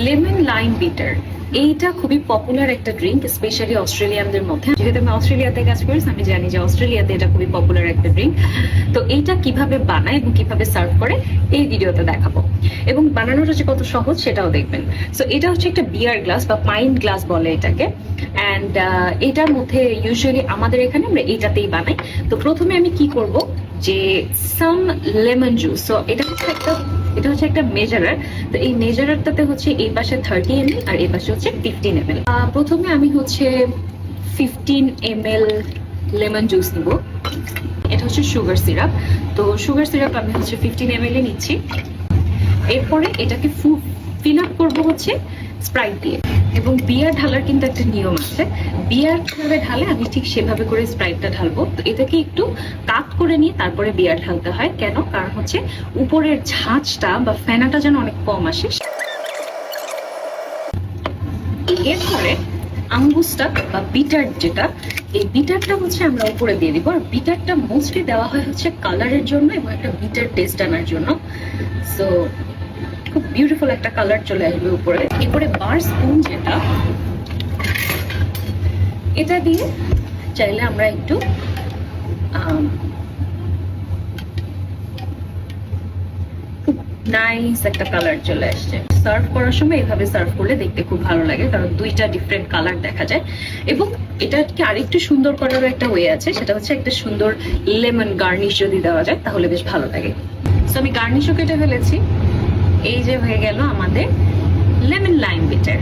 Lemon lime bitter, এইটা খুবই popular একটা ড্রিঙ্ক, স্পেশালি অস্ট্রেলিয়ানদের মধ্যে। যেহেতু আমি অস্ট্রেলিয়াতে কাজ করি, আমি জানি যে অস্ট্রেলিয়াতে এটা খুবই পপুলার একটা ড্রিঙ্ক। তো এইটা কিভাবে বানায় এবং কিভাবে সার্ভ করে এই ভিডিওতে দেখাবো, এবং বানানোটা যে কত সহজ সেটাও দেখবেন। সো এটা হচ্ছে একটা বিয়ার গ্লাস বা পাইন গ্লাস বলে এটাকে। অ্যান্ড এটার মধ্যে ইউজুয়ালি আমাদের এখানে আমরা এইটাতেই বানাই। তো প্রথমে আমি কি করব, যে সাম লেমন জুস। সো এটা হচ্ছে একটা মেজারার। তো এই মেজারারটাতে হচ্ছে এই পাশে 30 ml আর এই পাশে হচ্ছে 15 ml। প্রথমে আমি হচ্ছে 15 ml লেমন জুস নিব। এটা হচ্ছে সুগার সিরাপ। তো সুগার সিরাপ আমি হচ্ছে 15 ml এ নিচ্ছি। এরপরে এটাকে ফিল আপ করবো হচ্ছে স্প্রাইট দিয়ে। এবং বিয়ার ঢালার কিন্তু একটা নিয়ম আছে, বিয়ার কিভাবে ঢালে আমি ঠিক সেভাবে করে স্প্রাইটটা ঢালবো। তো এটাকে একটু কাট করে নিয়ে তারপরে বিয়ার ঢালতে হয়। কেন? কারণ হচ্ছে উপরের ঝাঁঝটা বা ফেনাটা যেন অনেক কম আসে। এরপরে আঙ্গুসটা বা বিটার, যেটা এই বিটারটা হচ্ছে আমরা উপরে দিয়ে দিব। আর বিটারটা মোস্টলি দেওয়া হয় হচ্ছে কালারের জন্য এবং একটা বিটার টেস্ট আনার জন্য। সো খুব বিউটিফুল একটা কালার চলে আসবে উপরে। এরপরে বার স্পুন, যেটা এটা দিয়ে চাইলে আমরা একটু খুব নাইস একটা কালার চলে আসছে। সার্ভ করার সময় এভাবে সার্ভ করলে দেখতে খুব ভালো লাগে, কারণ দুইটা ডিফারেন্ট কালার দেখা যায়। এবং এটাকে আরেকটু সুন্দর করারও একটা ওয়ে আছে, সেটা হচ্ছে একটা সুন্দর লেমন গার্নিশ যদি দেওয়া যায় তাহলে বেশ ভালো লাগে। তো আমি গার্নিশও কেটে ফেলেছি। এই যে হয়ে গেল আমাদের লেমন লাইম বিটার।